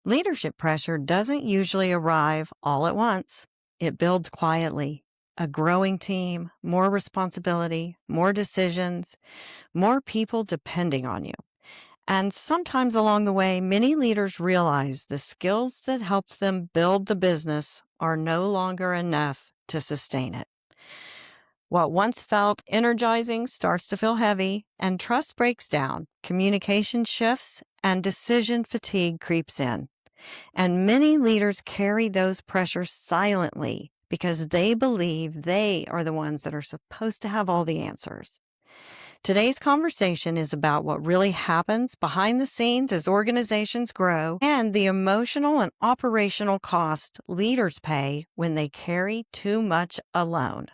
Leadership pressure doesn't usually arrive all at once. It builds quietly. A growing team, more responsibility, more decisions, more people depending on you. And sometimes along the way, many leaders realize the skills that helped them build the business are no longer enough to sustain it. What once felt energizing starts to feel heavy, and trust breaks down, communication shifts, and decision fatigue creeps in. And many leaders carry those pressures silently because they believe they are the ones that are supposed to have all the answers. Today's conversation is about what really happens behind the scenes as organizations grow and the emotional and operational cost leaders pay when they carry too much alone.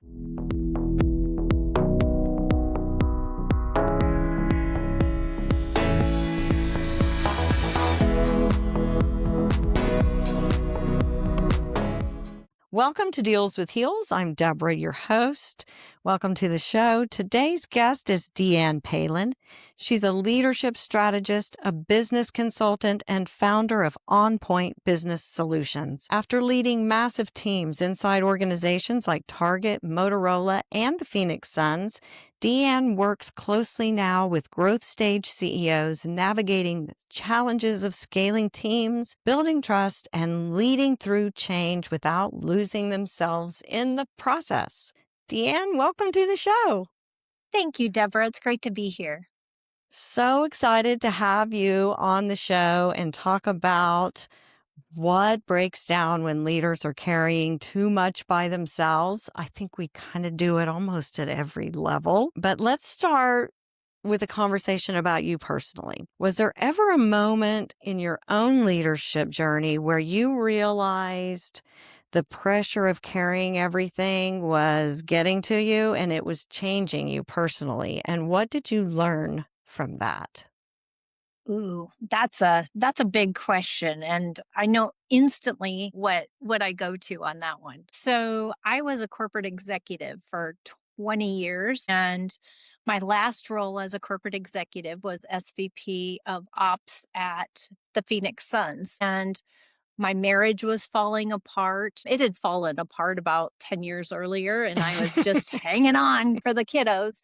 Welcome to Deals with Heels. I'm Debra, your host. Welcome to the show. Today's guest is DeeAnn Palin. She's a leadership strategist, a business consultant, and founder of On Point Business Solutions. After leading massive teams inside organizations like Target, Motorola, and the Phoenix Suns, DeeAnn works closely now with growth stage CEOs, navigating the challenges of scaling teams, building trust, and leading through change without losing themselves in the process. DeeAnn, welcome to the show. Thank you, Debra. It's great to be here. So excited to have you on the show and talk about what breaks down when leaders are carrying too much by themselves. I think we kind of do it almost at every level. But let's start with a conversation about you personally. Was there ever a moment in your own leadership journey where you realized the pressure of carrying everything was getting to you and it was changing you personally? And what did you learn from that? Ooh, that's a big question. And I know instantly what I go to on that one. So I was a corporate executive for 20 years, and my last role as a corporate executive was SVP of Ops at the Phoenix Suns. And my marriage was falling apart. It had fallen apart about 10 years earlier, and I was just hanging on for the kiddos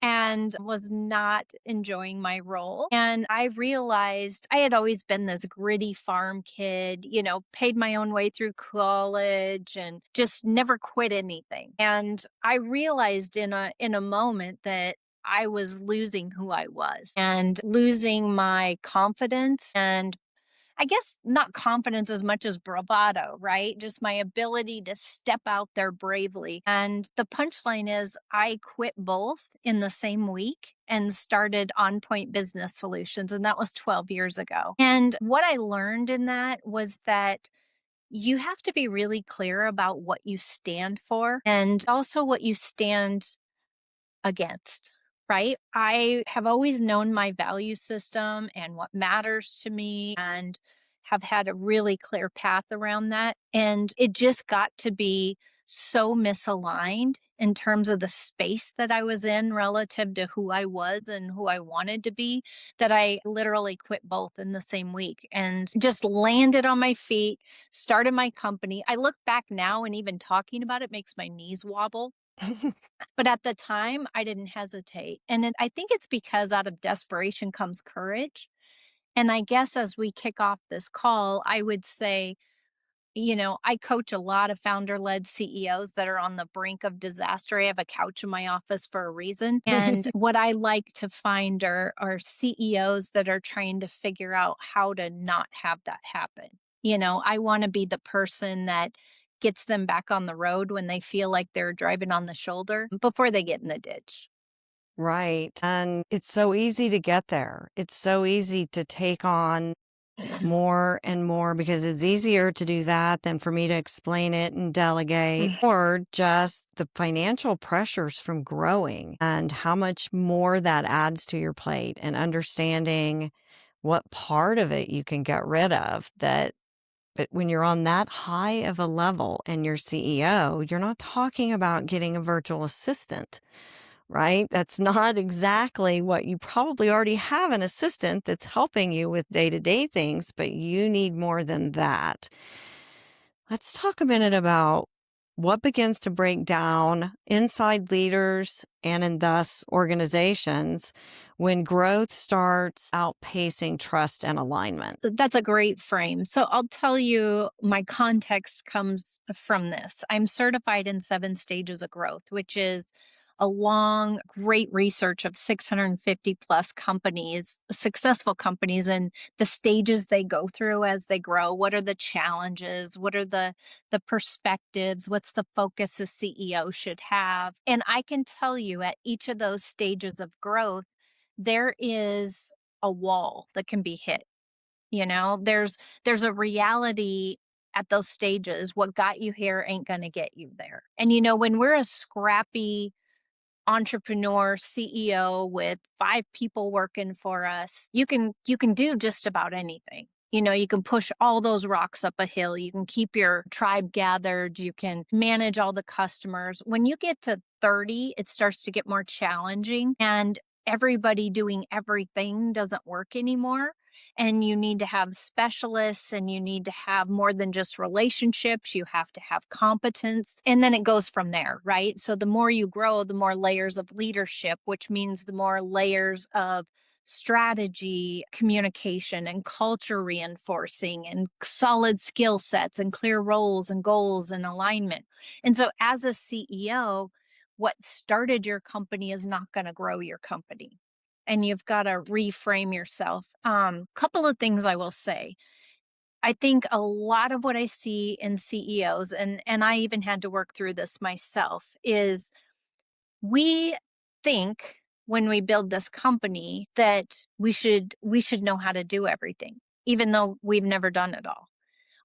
and was not enjoying my role. And I realized I had always been this gritty farm kid, paid my own way through college and just never quit anything. And I realized in a moment that I was losing who I was and losing my confidence, and I guess not confidence as much as bravado, right? Just my ability to step out there bravely. And the punchline is I quit both in the same week and started On Point Business Solutions. And that was 12 years ago. And what I learned in that was that you have to be really clear about what you stand for and also what you stand against. Right? I have always known my value system and what matters to me and have had a really clear path around that. And it just got to be so misaligned in terms of the space that I was in relative to who I was and who I wanted to be, that I literally quit both in the same week and just landed on my feet, started my company. I look back now and even talking about it makes my knees wobble. But at the time, I didn't hesitate. And I think it's because out of desperation comes courage. And I guess as we kick off this call, I would say, I coach a lot of founder-led CEOs that are on the brink of disaster. I have a couch in my office for a reason. And what I like to find are CEOs that are trying to figure out how to not have that happen. I want to be the person that gets them back on the road when they feel like they're driving on the shoulder before they get in the ditch. Right. And it's so easy to get there. It's so easy to take on more and more because it's easier to do that than for me to explain it and delegate, or just the financial pressures from growing and how much more that adds to your plate, and understanding what part of it you can get rid of that. But when you're on that high of a level and you're CEO, you're not talking about getting a virtual assistant, right? That's not exactly what you probably already have an assistant that's helping you with day to day things, but you need more than that. Let's talk a minute about what begins to break down inside leaders and in thus organizations when growth starts outpacing trust and alignment. That's a great frame. So I'll tell you, my context comes from this. I'm certified in 7 stages of growth, which is a long, great research of 650 plus companies, successful companies, and the stages they go through as they grow. What are the challenges? What are the perspectives? What's the focus a CEO should have? And I can tell you at each of those stages of growth, there is a wall that can be hit. There's a reality at those stages. What got you here ain't going to get you there. And when we're a scrappy entrepreneur CEO with 5 people working for us, you can do just about anything. You can push all those rocks up a hill. You can keep your tribe gathered. You can manage all the customers. When you get to 30, it starts to get more challenging, and everybody doing everything doesn't work anymore. And you need to have specialists, and you need to have more than just relationships. You have to have competence. And then it goes from there, right? So the more you grow, the more layers of leadership, which means the more layers of strategy, communication, and culture reinforcing, and solid skill sets, and clear roles and goals and alignment. And so as a CEO, what started your company is not going to grow your company, and you've got to reframe yourself. Couple of things I will say. I think a lot of what I see in CEOs, and I even had to work through this myself, is we think when we build this company that we should know how to do everything, even though we've never done it all.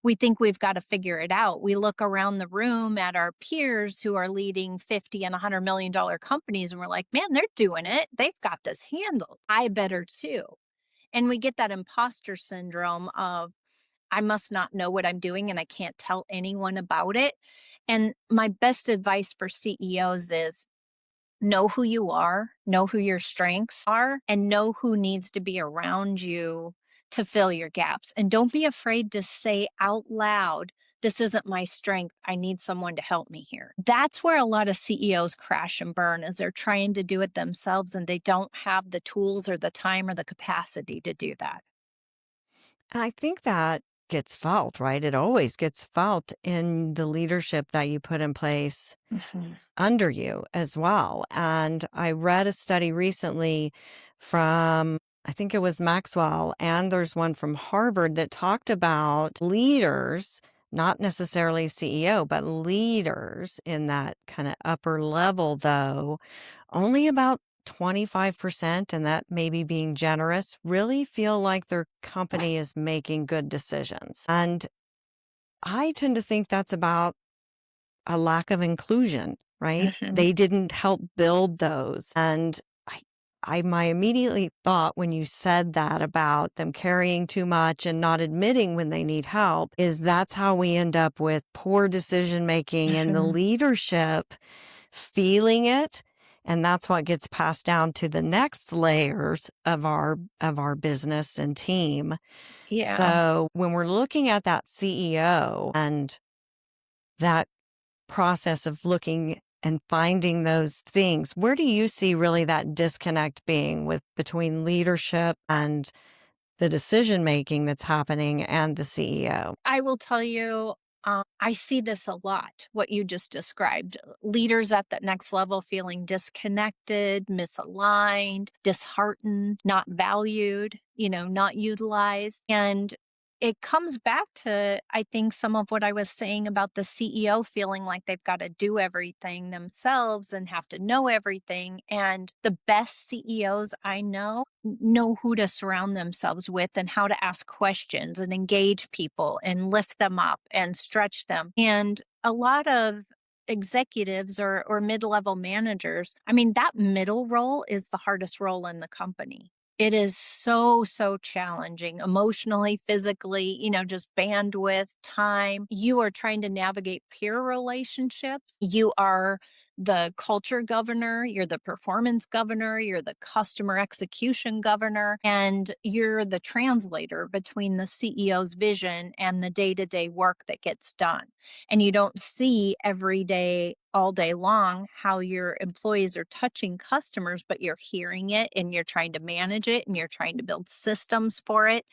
We think we've got to figure it out. We look around the room at our peers who are leading 50 and $100 million companies, and we're like, man, they're doing it. They've got this handled. I better too. And we get that imposter syndrome of, I must not know what I'm doing and I can't tell anyone about it. And my best advice for CEOs is know who you are, know who your strengths are, and know who needs to be around you to fill your gaps. And don't be afraid to say out loud, this isn't my strength. I need someone to help me here. That's where a lot of CEOs crash and burn, is they're trying to do it themselves and they don't have the tools or the time or the capacity to do that. And I think that gets felt, right? It always gets felt in the leadership that you put in place Mhm. under you as well. And I read a study recently from, I think it was Maxwell, and there's one from Harvard that talked about leaders, not necessarily CEO, but leaders in that kind of upper level, though, only about 25%, and that maybe being generous, really feel like their company is making good decisions. And I tend to think that's about a lack of inclusion, right? Mhm. They didn't help build those. And my immediately thought when you said that about them carrying too much and not admitting when they need help is that's how we end up with poor decision making and the Mhm. leadership feeling it. And that's what gets passed down to the next layers of our business and team. Yeah. So when we're looking at that CEO and that process of looking and finding those things, where do you see really that disconnect being with between leadership and the decision making that's happening and the CEO? I will tell you, I see this a lot, what you just described. Leaders at that next level feeling disconnected, misaligned, disheartened, not valued, not utilized. And it comes back to, I think, some of what I was saying about the CEO feeling like they've got to do everything themselves and have to know everything. And the best CEOs I know who to surround themselves with and how to ask questions and engage people and lift them up and stretch them. And a lot of executives or mid-level managers, I mean, that middle role is the hardest role in the company. It is so, so challenging emotionally, physically, just bandwidth, time. You are trying to navigate peer relationships. You are the culture governor, you're the performance governor, you're the customer execution governor, and you're the translator between the CEO's vision and the day to day work that gets done. And you don't see every day, all day long, how your employees are touching customers, but you're hearing it and you're trying to manage it and you're trying to build systems for it.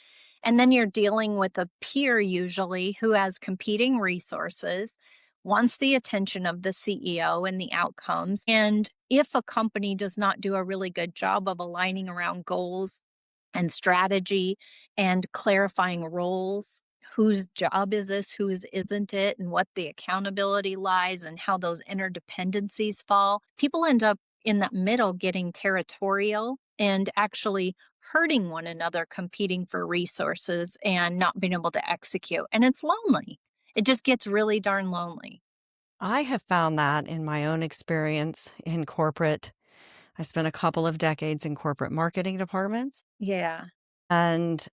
And then you're dealing with a peer, usually, who has competing resources, wants the attention of the CEO and the outcomes. And if a company does not do a really good job of aligning around goals and strategy and clarifying roles, whose job is this, whose isn't it, and what the accountability lies, and how those interdependencies fall, people end up in that middle getting territorial and actually hurting one another, competing for resources and not being able to execute. And it's lonely. It just gets really darn lonely. I have found that in my own experience in corporate. I spent a couple of decades in corporate marketing departments, Yeah. and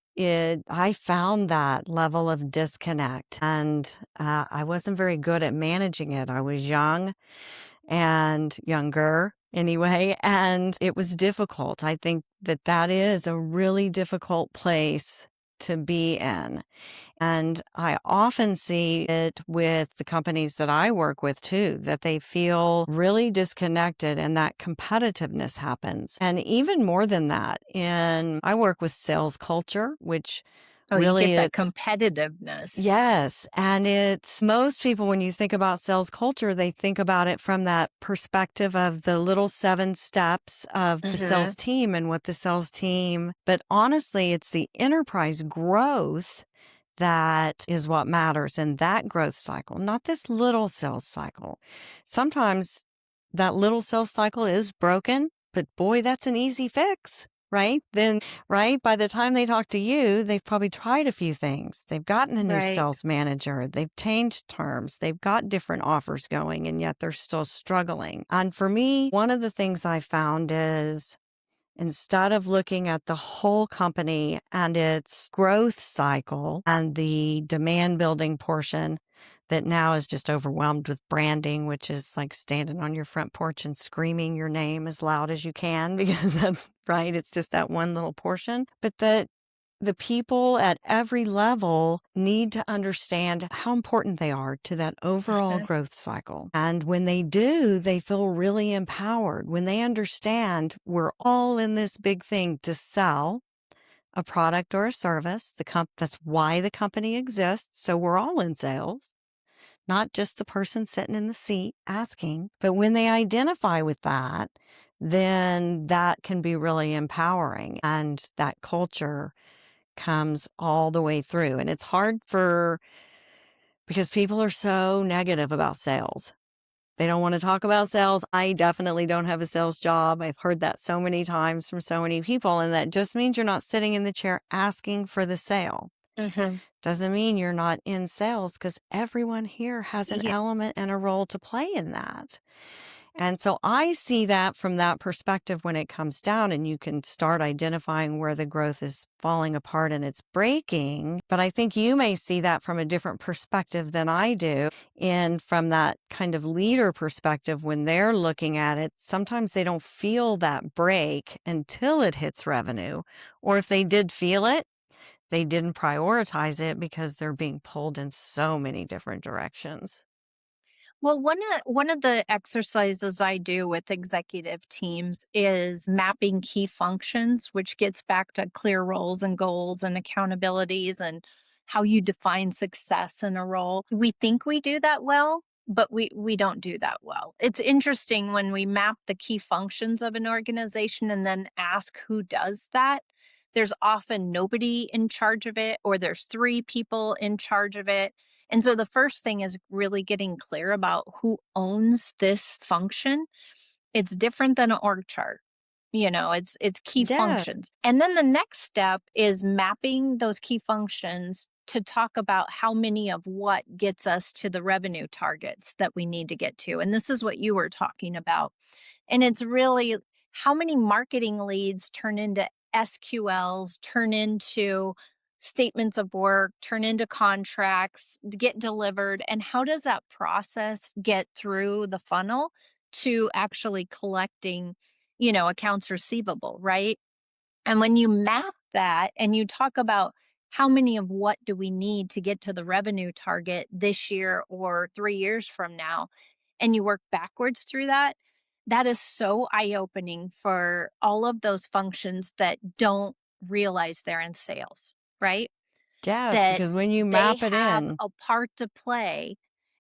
I found that level of disconnect, and I wasn't very good at managing it. I was young and younger anyway, and it was difficult. I think that that is a really difficult place to be in. And I often see it with the companies that I work with too, that they feel really disconnected and that competitiveness happens. And even more than that, I work with sales culture, which Oh, you really get that it's competitiveness. yes. And it's most people, when you think about sales culture, they think about it from that perspective of the little 7 steps of the Mhm. sales team and what the sales team, but honestly, it's the enterprise growth that is what matters in that growth cycle, not this little sales cycle. Sometimes that little sales cycle is broken, but boy, that's an easy fix, right? Then, right, by the time they talk to you, they've probably tried a few things. They've gotten a new Right. sales manager, they've changed terms, they've got different offers going, and yet they're still struggling. And for me, one of the things I found is instead of looking at the whole company and its growth cycle and the demand building portion that now is just overwhelmed with branding, which is like standing on your front porch and screaming your name as loud as you can because that's right. It's just that one little portion. But that the people at every level need to understand how important they are to that overall Uh-huh. growth cycle. And when they do, they feel really empowered. When they understand we're all in this big thing to sell a product or a service, that's why the company exists. So we're all in sales, not just the person sitting in the seat asking. But when they identify with that, then that can be really empowering. And that culture comes all the way through. And it's hard because people are so negative about sales. They don't want to talk about sales. I definitely don't have a sales job. I've heard that so many times from so many people. And that just means you're not sitting in the chair asking for the sale. Mhm. Doesn't mean you're not in sales because everyone here has an Yeah. element and a role to play in that. And so I see that from that perspective when it comes down, and you can start identifying where the growth is falling apart and it's breaking. But I think you may see that from a different perspective than I do. And from that kind of leader perspective, when they're looking at it, sometimes they don't feel that break until it hits revenue. Or if they did feel it, they didn't prioritize it because they're being pulled in so many different directions. Well, one of the exercises I do with executive teams is mapping key functions, which gets back to clear roles and goals and accountabilities and how you define success in a role. We think we do that well, but we don't do that well. It's interesting when we map the key functions of an organization and then ask who does that. There's often nobody in charge of it, or there's 3 people in charge of it, and so the first thing is really getting clear about who owns this function. It's different than an org chart. It's key Yeah. functions. And then the next step is mapping those key functions to talk about how many of what gets us to the revenue targets that we need to get to. And this is what you were talking about. And it's really how many marketing leads turn into SQLs, turn into statements of work, turn into contracts, get delivered, and how does that process get through the funnel to actually collecting, accounts receivable, right? And when you map that and you talk about how many of what do we need to get to the revenue target this year or 3 years from now, and you work backwards through that, that is so eye-opening for all of those functions that don't realize they're in sales, right? Yes, That because when you they map it have in, a part to play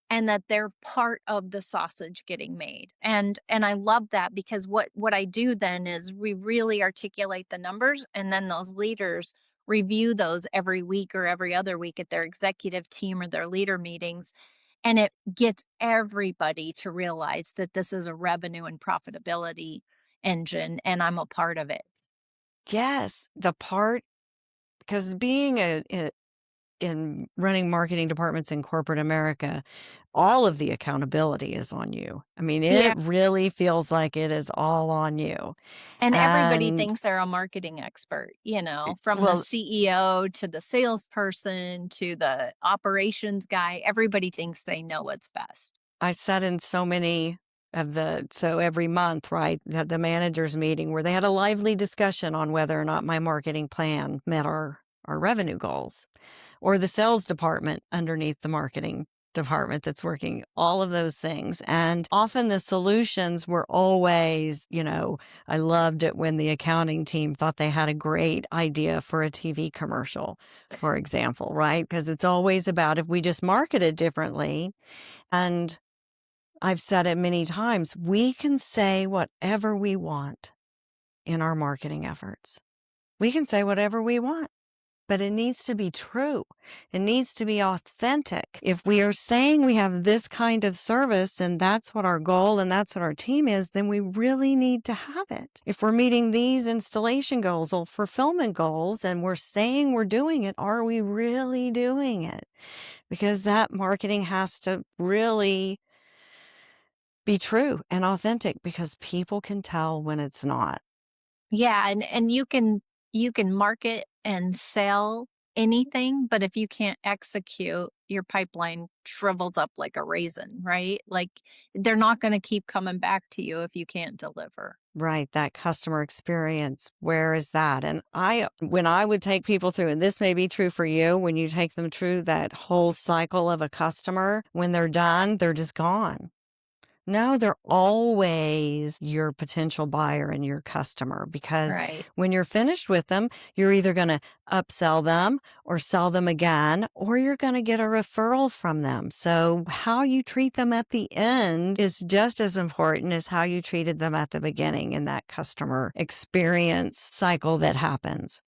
and that they're part of the sausage getting made. And I love that because what I do then is we really articulate the numbers, and then those leaders review those every week or every other week at their executive team or their leader meetings, and it gets everybody to realize that this is a revenue and profitability engine and I'm a part of it. yes, the part because being in running marketing departments in corporate America, all of the accountability is on you. I mean, Yeah. it really feels like it is all on you. And everybody And thinks they're a marketing expert, from the well, CEO to the salesperson to the operations guy. Everybody thinks they know what's best. I sat in so many of so every month, right, they had the managers meeting where they had a lively discussion on whether or not my marketing plan met our revenue goals, or the sales department underneath the marketing department that's working all of those things. And often the solutions were always, I loved it when the accounting team thought they had a great idea for a TV commercial, for example, right? Because it's always about if we just market it differently. And I've said it many times, we can say whatever we want in our marketing efforts. We can say whatever we want, but it needs to be true. It needs to be authentic. If we are saying we have this kind of service and that's what our goal and that's what our team is, then we really need to have it. If we're meeting these installation goals or fulfillment goals and we're saying we're doing it, are we really doing it? Because that marketing has to really be true and authentic because people can tell when it's not. Yeah, and you can market and sell anything, but if you can't execute, your pipeline shrivels up like a raisin, right? Like they're not going to keep coming back to you if you can't deliver. Right, that customer experience, where is that? And when I would take people through, and this may be true for you, when you take them through that whole cycle of a customer, when they're done, they're just gone. No, they're always your potential buyer and your customer because Right. when you're finished with them, you're either going to upsell them or sell them again, or you're going to get a referral from them. So how you treat them at the end is just as important as how you treated them at the beginning in that customer experience cycle that happens.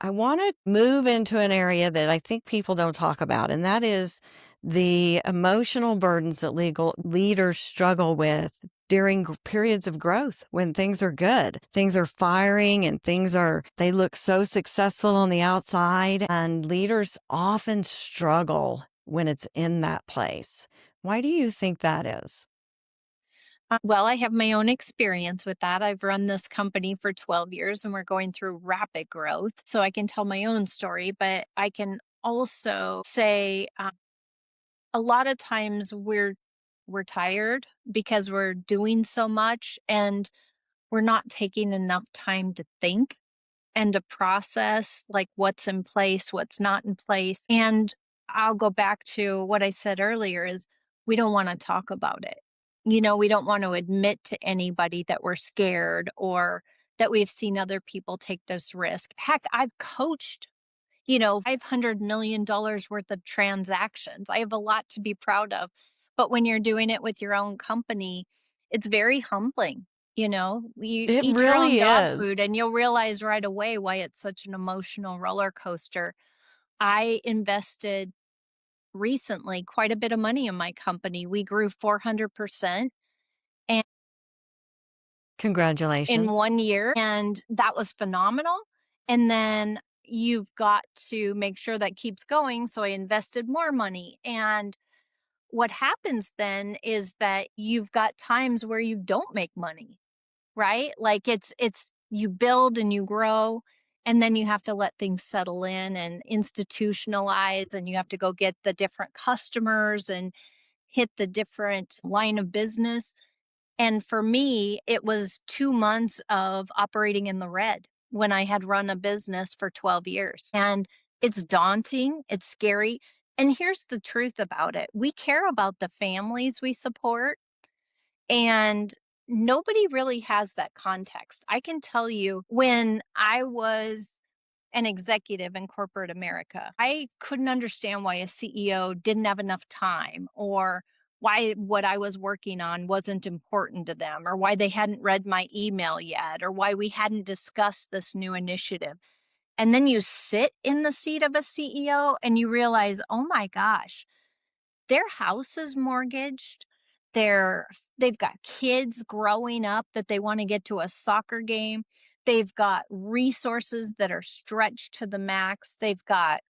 I want to move into an area that I think people don't talk about, and that is the emotional burdens that legal leaders struggle with during periods of growth when things are good. Things are firing and they look so successful on the outside, and leaders often struggle when it's in that place. Why do you think that is? Well, I have my own experience with that. I've run this company for 12 years and we're going through rapid growth. So I can tell my own story, but I can also say a lot of times we're tired because we're doing so much and we're not taking enough time to think and to process like what's in place, what's not in place. And I'll go back to what I said earlier is we don't want to talk about it. We don't want to admit to anybody that we're scared or that we've seen other people take this risk. Heck, I've coached $500 million worth of transactions. I have a lot to be proud of. But when you're doing it with your own company, it's very humbling. You It eat your own really dog is. food and you'll realize right away why it's such an emotional roller coaster. I invested recently quite a bit of money in my company. We grew 400% and in Congratulations. 1 year, and that was phenomenal. And then you've got to make sure that keeps going. So I invested more money. And what happens then is that you've got times where you don't make money, right? Like it's you build and you grow and then you have to let things settle in and institutionalize and you have to go get the different customers and hit the different line of business. And for me, it was 2 months of operating in the red when I had run a business for 12 years. And it's daunting, it's scary. And here's the truth about it. We care about the families we support, and nobody really has that context. I can tell you when I was an executive in corporate America, I couldn't understand why a CEO didn't have enough time, or why what I was working on wasn't important to them, or why they hadn't read my email yet, or why we hadn't discussed this new initiative. And then you sit in the seat of a CEO and you realize, oh my gosh, their house is mortgaged. They're they've got kids growing up that they want to get to a soccer game. They've got resources that are stretched to the max. They've got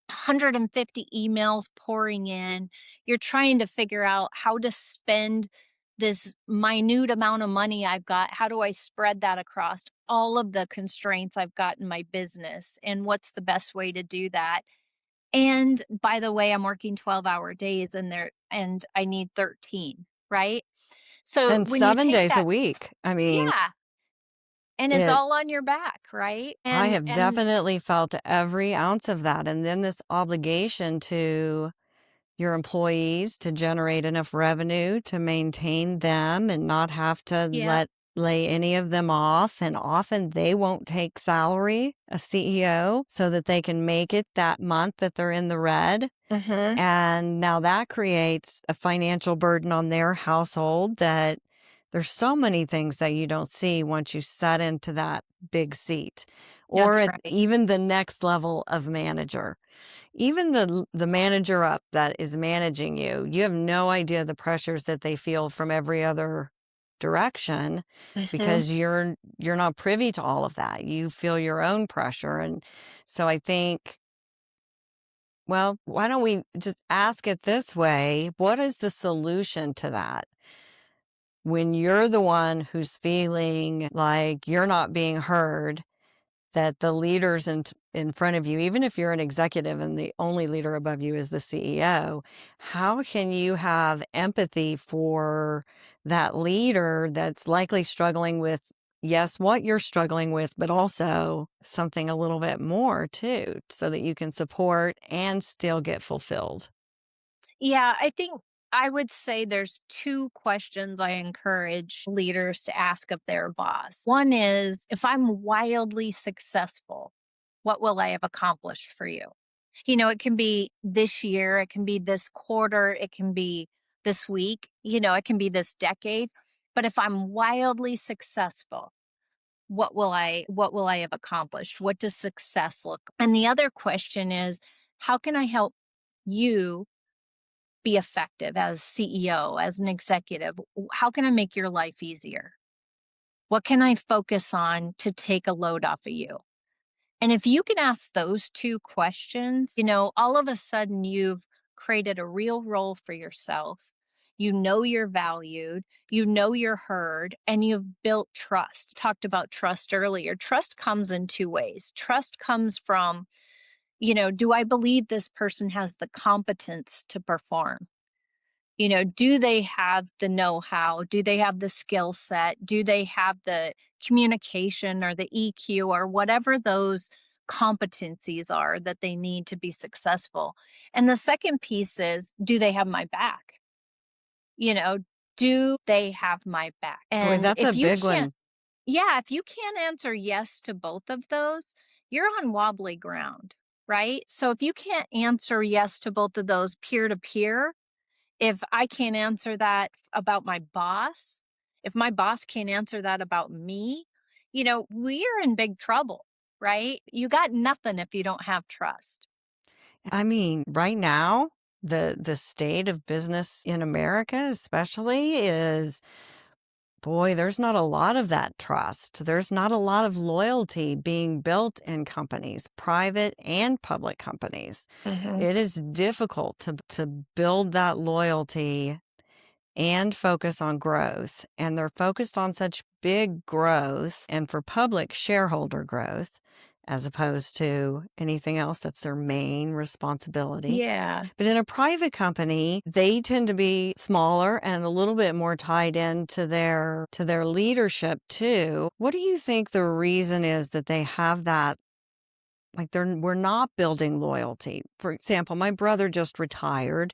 150 emails pouring in. You're trying to figure out how to spend this minute amount of money I've got. How do I spread that across all of the constraints I've got in my business? And what's the best way to do that? And by the way, I'm working 12-hour days and I need 13, right? So And when you 7 take days a that, week. I mean, yeah, and it's it all on your back, right? I And have and definitely felt every ounce of that, and then this obligation to your employees to generate enough revenue to maintain them and not have to yeah. lay any of them off, and often they won't take salary, a CEO, so that they can make it that month that they're in the red. Mhm. And now that creates a financial burden on their household that there's so many things that you don't see once you set into that big seat or That's at right. even the next level of manager. Even the manager up that is managing you, you have no idea the pressures that they feel from every other direction Mhm. because you're not privy to all of that. You feel your own pressure. And so I think, well, why don't we just ask it this way? What is the solution to that? When you're the one who's feeling like you're not being heard, that the leaders in front of you, even if you're an executive and the only leader above you is the CEO, how can you have empathy for that leader that's likely struggling with, yes, what you're struggling with, but also something a little bit more too, so that you can support and still get fulfilled? Yeah, I think I would say there's 2 questions I encourage leaders to ask of their boss. One is, if I'm wildly successful, what will I have accomplished for you? You know, it can be this year, it can be this quarter, it can be this week, it can be this decade. But if I'm wildly successful, what will I have accomplished? What does success look? And the other question is, how can I help you be effective as CEO, as an executive? How can I make your life easier? What can I focus on to take a load off of you? And if you can ask those 2 questions, all of a sudden you've created a real role for yourself. You know you're valued, you know you're heard, and you've built trust. Talked about trust earlier. Trust comes in 2 ways. Trust comes from, do I believe this person has the competence to perform? Do they have the know-how? Do they have the skill set? Do they have the communication or the EQ or whatever those competencies are that they need to be successful? And the second piece is, do they have my back? You know, do they have my back? Boy, And that's a big one. if you can't answer yes to both of those, you're on wobbly ground, right? So if you can't answer yes to both of those peer to peer, if I can't answer that about my boss, if my boss can't answer that about me, we are in big trouble, right? You got nothing if you don't have trust. I mean, right now, the state of business in America especially is, boy, there's not a lot of that trust. There's not a lot of loyalty being built in companies, private and public companies. Mhm. It is difficult to build that loyalty and focus on growth. And they're focused on such big growth and for public shareholder growth as opposed to anything else that's their main responsibility. Yeah. But in a private company, they tend to be smaller and a little bit more tied into their leadership too. What do you think the reason is that they have that? Like we're not building loyalty. For example, my brother just retired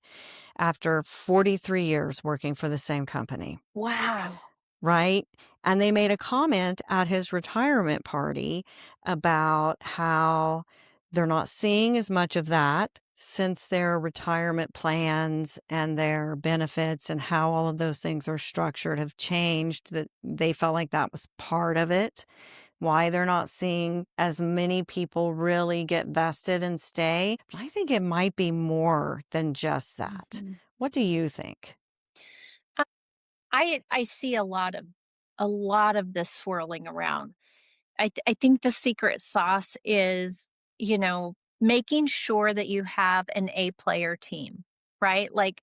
after 43 years working for the same company, Wow. right? And they made a comment at his retirement party about how they're not seeing as much of that since their retirement plans and their benefits and how all of those things are structured have changed, that they felt like that was part of it, why they're not seeing as many people really get vested and stay. I think it might be more than just that. Mhm. What do you think? Uh, I see a lot of this swirling around. I think the secret sauce is, making sure that you have an A player team, right? Like,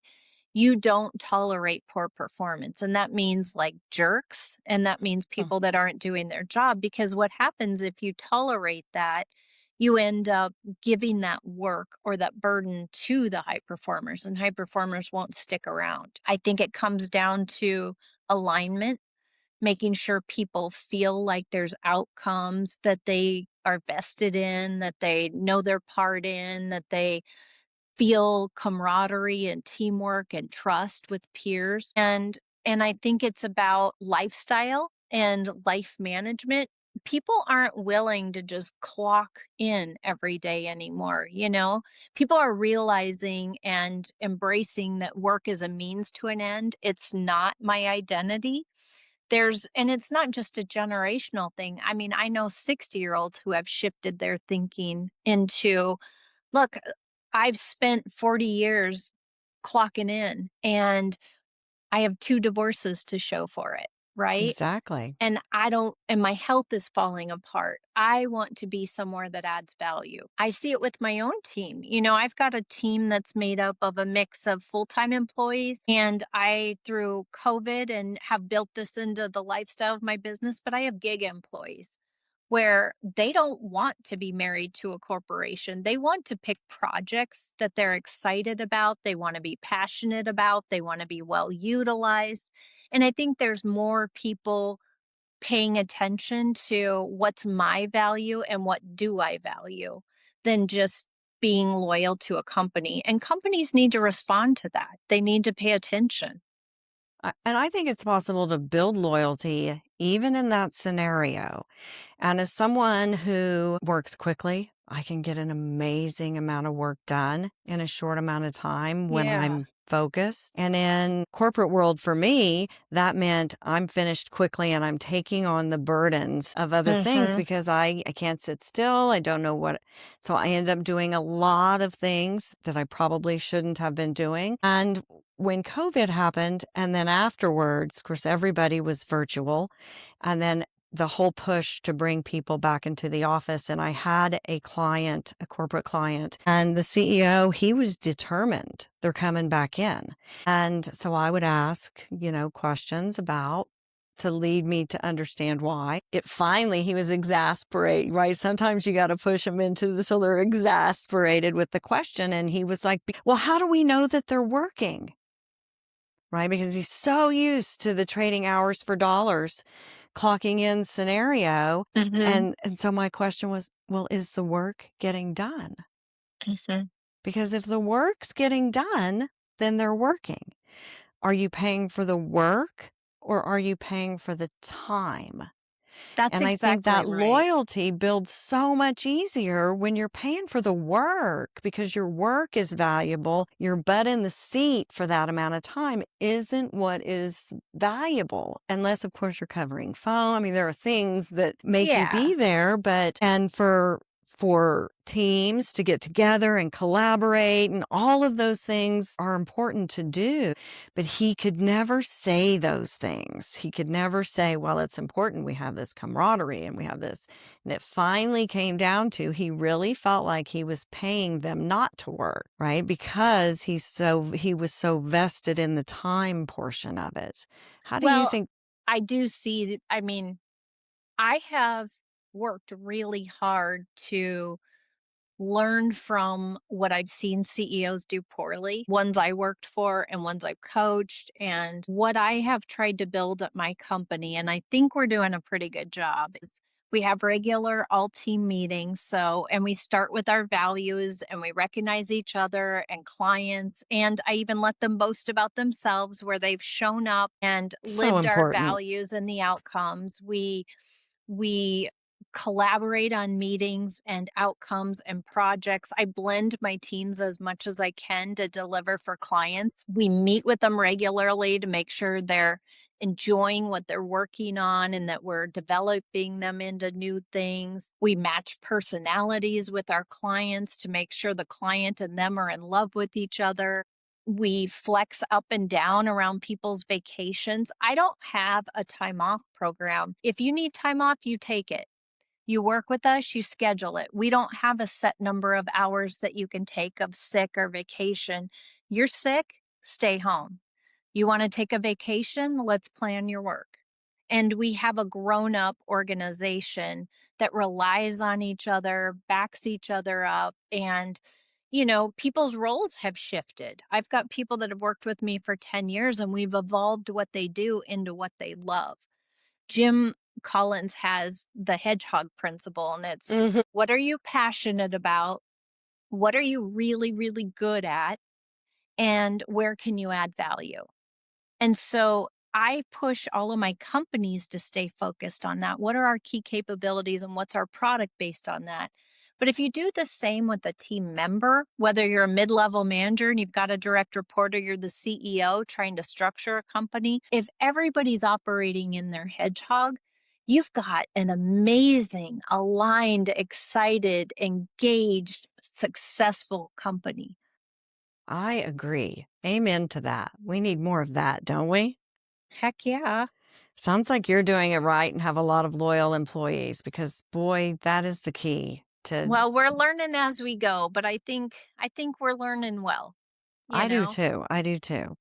you don't tolerate poor performance, and that means, like, jerks, and that means Hmm. people that aren't doing their job, because what happens if you tolerate that, you end up giving that work or that burden to the high performers, and high performers won't stick around. I think it comes down to alignment, making sure people feel like there's outcomes that they are vested in, that they know their part in, that they feel camaraderie and teamwork and trust with peers. And I think it's about lifestyle and life management. People aren't willing to just clock in every day anymore, you know? People are realizing and embracing that work is a means to an end. It's not my identity. And it's not just a generational thing. I mean, I know 60-year-olds who have shifted their thinking into, look, I've spent 40 years clocking in and I have 2 divorces to show for it, right? Exactly. And I don't and my health is falling apart. I want to be somewhere that adds value. I see it with my own team. I've got a team that's made up of a mix of full-time employees, and I, through COVID, and have built this into the lifestyle of my business, but I have gig employees where they don't want to be married to a corporation. They want to pick projects that they're excited about, they want to be passionate about, they want to be well utilized. And I think there's more people paying attention to what's my value and what do I value than just being loyal to a company. And companies need to respond to that. They need to pay attention. And I think it's possible to build loyalty even in that scenario. And as someone who works quickly, I can get an amazing amount of work done in a short amount of time when Yeah. I'm focused. And in corporate world for me, that meant I'm finished quickly and I'm taking on the burdens of other things Mhm. because I can't sit still. I don't know what. So I end up doing a lot of things that I probably shouldn't have been doing. And when COVID happened, and then afterwards, of course, everybody was virtual. And then the whole push to bring people back into the office. And I had a client, a corporate client, and the CEO, he was determined they're coming back in. And so I would ask, questions about to lead me to understand why. He was exasperated, right? Sometimes you got to push them into the, so they're exasperated with the question. And he was like, well, how do we know that they're working? Right? Because he's so used to the trading hours for dollars clocking in scenario. Mhm. And so my question was, well, is the work getting done? Mhm. Because if the work's getting done, then they're working. Are you paying for the work or are you paying for the time? That's And I think exactly that right. loyalty builds so much easier when you're paying for the work because your work is valuable. Your butt in the seat for that amount of time isn't what is valuable, unless, of course, you're covering phone. I mean, there are things that make you Yeah. be there, and for teams to get together and collaborate and all of those things are important to do. But he could never say those things. He could never say, well, it's important. We have this camaraderie and we have this. And it finally came down to he really felt like he was paying them not to work, right? Because he was so vested in the time portion of it. How do you Well, think? I do see that. I mean, I have worked really hard to learn from what I've seen CEOs do poorly, ones I worked for and ones I've coached, and what I have tried to build at my company. And I think we're doing a pretty good job. Is we have regular all team meetings. And we start with our values and we recognize each other and clients. And I even let them boast about themselves where they've shown up and So lived our important. values and the outcomes. We collaborate on meetings and outcomes and projects. I blend my teams as much as I can to deliver for clients. We meet with them regularly to make sure they're enjoying what they're working on and that we're developing them into new things. We match personalities with our clients to make sure the client and them are in love with each other. We flex up and down around people's vacations. I don't have a time off program. If you need time off, you take it. You work with us, you schedule it. We don't have a set number of hours that you can take of sick or vacation. You're sick, stay home. You want to take a vacation? Let's plan your work. And we have a grown up organization that relies on each other, backs each other up, and people's roles have shifted. I've got people that have worked with me for 10 years and we've evolved what they do into what they love. Jim Collins has the hedgehog principle, and it's Mhm. what are you passionate about? What are you really, really good at? And where can you add value? And so I push all of my companies to stay focused on that. What are our key capabilities and what's our product based on that? But if you do the same with a team member, whether you're a mid level manager and you've got a direct report or you're the CEO trying to structure a company, if everybody's operating in their hedgehog, you've got an amazing, aligned, excited, engaged, successful company. I agree. Amen to that. We need more of that, don't we? Heck yeah. Sounds like you're doing it right and have a lot of loyal employees because boy, that is the key to Well, we're learning as we go, but I think we're learning well, you I do know? too. I do too.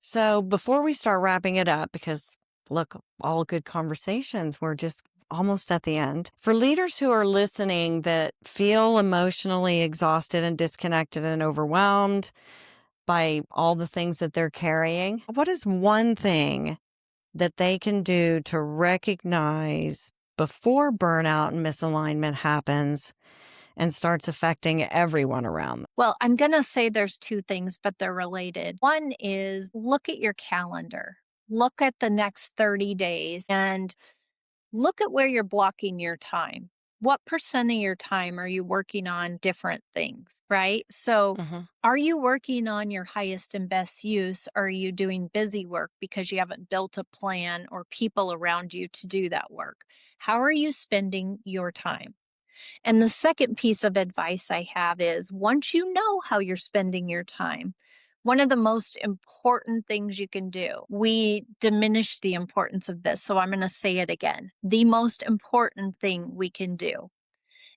So before we start wrapping it up, because look, all good conversations, we're just almost at the end. For leaders who are listening that feel emotionally exhausted and disconnected and overwhelmed by all the things that they're carrying, what is one thing that they can do to recognize before burnout and misalignment happens and starts affecting everyone around them? Well, I'm going to say there's two things, but they're related. One is look at your calendar. Look at the next 30 days and look at where you're blocking your time. What percent of your time are you working on different things, right? So, Mhm. are you working on your highest and best use? Or are you doing busy work because you haven't built a plan or people around you to do that work? How are you spending your time? And the second piece of advice I have is once you know how you're spending your time, one of the most important things you can do, we diminish the importance of this. So I'm going to say it again. The most important thing we can do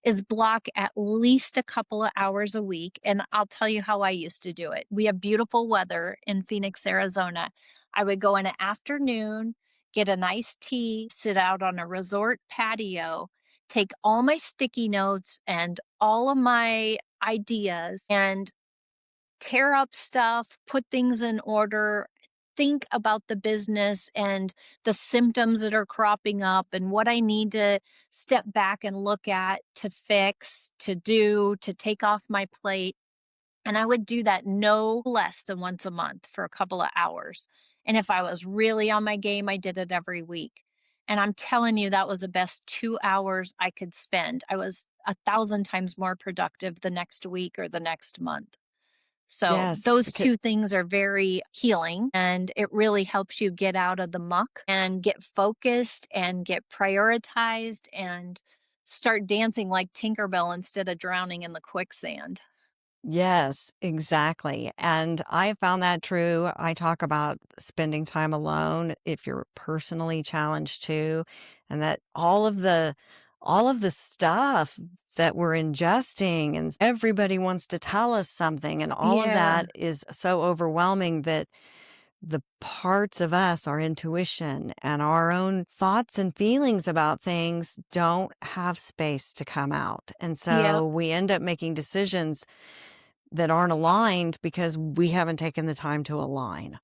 is block at least a couple of hours a week. And I'll tell you how I used to do it. We have beautiful weather in Phoenix, Arizona. I would go in an afternoon, get a nice tea, sit out on a resort patio, take all my sticky notes and all of my ideas and tear up stuff, put things in order, think about the business and the symptoms that are cropping up and what I need to step back and look at to fix, to do, to take off my plate. And I would do that no less than once a month for a couple of hours. And if I was really on my game, I did it every week. And I'm telling you, that was the best 2 hours I could spend. I was 1,000 times more productive the next week or the next month. So Yes, those because two things are very healing and it really helps you get out of the muck and get focused and get prioritized and start dancing like Tinkerbell instead of drowning in the quicksand. yes, exactly. And I found that true. I talk about spending time alone if you're personally challenged too, and that all of the stuff that we're ingesting and everybody wants to tell us something and all of Yeah. that is so overwhelming that the parts of us, our intuition and our own thoughts and feelings about things don't have space to come out. And Yep. so we end up making decisions that aren't aligned because we haven't taken the time to align.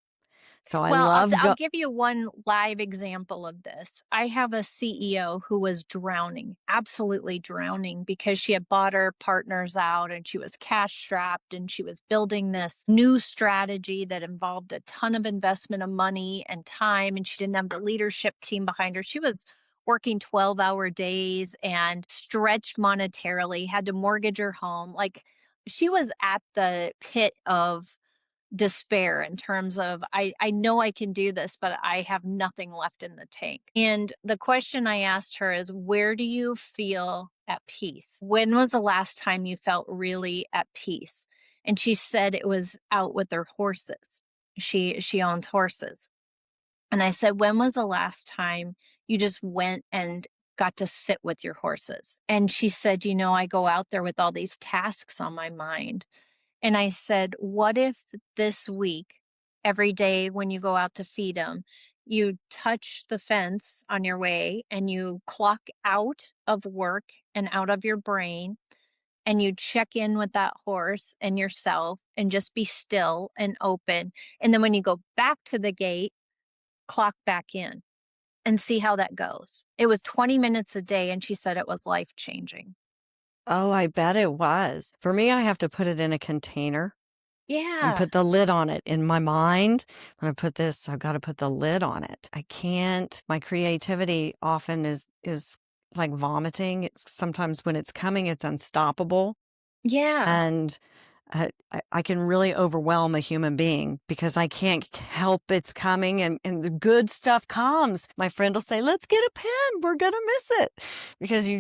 So I Well, love I'll give you one live example of this. I have a CEO who was drowning, absolutely drowning, because she had bought her partners out and she was cash strapped and she was building this new strategy that involved a ton of investment of money and time. And she didn't have the leadership team behind her. She was working 12-hour days and stretched monetarily, had to mortgage her home. Like she was at the pit of despair in terms of I know I can do this, but I have nothing left in the tank. And the question I asked her is, where do you feel at peace? When was the last time you felt really at peace? And she said it was out with her horses. She owns horses. And I said, when was the last time you just went and got to sit with your horses? And she said, I go out there with all these tasks on my mind. And I said, what if this week, every day when you go out to feed them, you touch the fence on your way and you clock out of work and out of your brain and you check in with that horse and yourself and just be still and open. And then when you go back to the gate, clock back in and see how that goes. It was 20 minutes a day. And she said it was life changing. Oh, I bet it was. For me, I have to put it in a container and Yeah. put the lid on it. In my mind, when I put this, I've got to put the lid on it. I can't, my creativity often is like vomiting. It's sometimes when it's coming, it's unstoppable. Yeah. And I can really overwhelm a human being because I can't help it's coming and the good stuff comes. My friend will say, let's get a pen. We're going to miss it because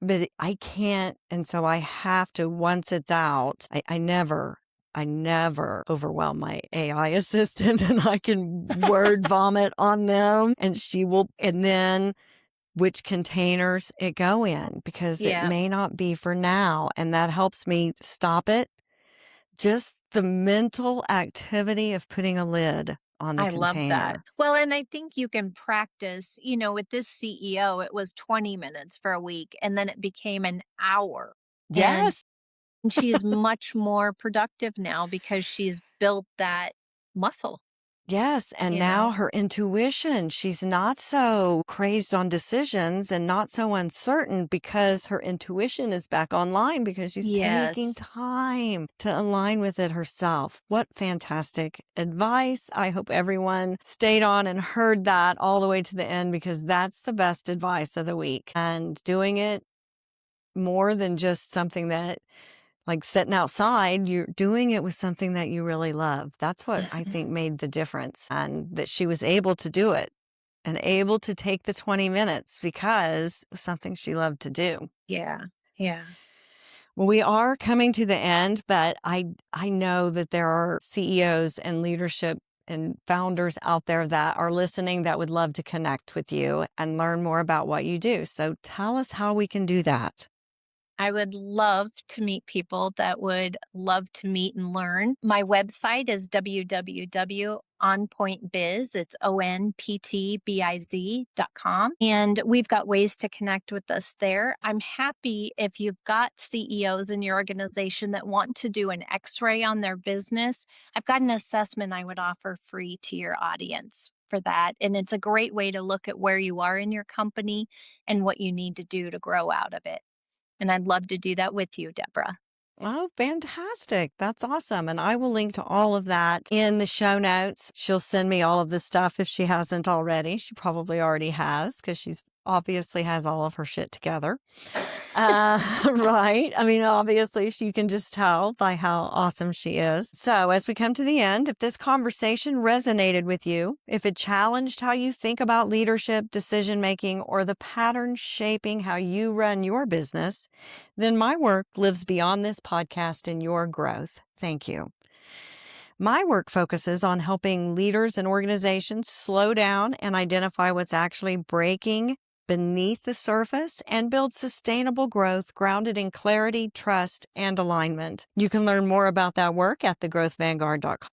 but I can't. And so I have to, once it's out, I never overwhelm my AI assistant and I can word vomit on them and then which containers it go in because it Yeah. may not be for now. And that helps me stop it. Just the mental activity of putting a lid on the I love that. container. Well, and I think you can practice, with this CEO, it was 20 minutes for a week and then it became an hour. And Yes. she's much more productive now because she's built that muscle, Yes. And you now know? her intuition, she's not so crazed on decisions and not so uncertain because her intuition is back online because she's taking Yes. time to align with it herself. What fantastic advice. I hope everyone stayed on and heard that all the way to the end because that's the best advice of the week. And doing it more than just something that like sitting outside, you're doing it with something that you really love. That's what I think made the difference and that she was able to do it and able to take the 20 minutes because it was something she loved to do. Yeah. Yeah. Well, we are coming to the end, but I know that there are CEOs and leadership and founders out there that are listening that would love to connect with you and learn more about what you do. So tell us how we can do that. I would love to meet people that would love to meet and learn. My website is www.onpointbiz. It's onptbiz.com. And we've got ways to connect with us there. I'm happy if you've got CEOs in your organization that want to do an x-ray on their business. I've got an assessment I would offer free to your audience for that. And it's a great way to look at where you are in your company and what you need to do to grow out of it. And I'd love to do that with you, Debra. Oh, fantastic. That's awesome. And I will link to all of that in the show notes. She'll send me all of the stuff if she hasn't already. She probably already has because she's obviously has all of her shit together. Right. I mean, obviously, you can just tell by how awesome she is. So, as we come to the end, if this conversation resonated with you, if it challenged how you think about leadership, decision making, or the patterns shaping how you run your business, then my work lives beyond this podcast in your growth. Thank you. My work focuses on helping leaders and organizations slow down and identify what's actually breaking beneath the surface and build sustainable growth grounded in clarity, trust, and alignment. You can learn more about that work at thegrowthvanguard.com.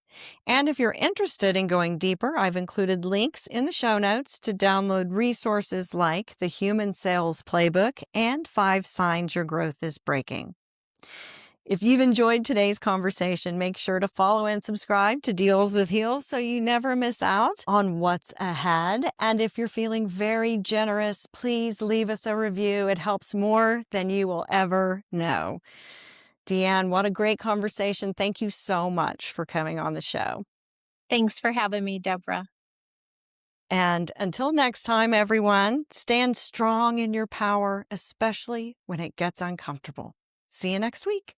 And if you're interested in going deeper, I've included links in the show notes to download resources like the Human Sales Playbook and 5 Signs Your Growth is Breaking. If you've enjoyed today's conversation, make sure to follow and subscribe to Deals with Heels so you never miss out on what's ahead. And if you're feeling very generous, please leave us a review. It helps more than you will ever know. DeeAnn, what a great conversation. Thank you so much for coming on the show. Thanks for having me, Debra. And until next time, everyone, stand strong in your power, especially when it gets uncomfortable. See you next week.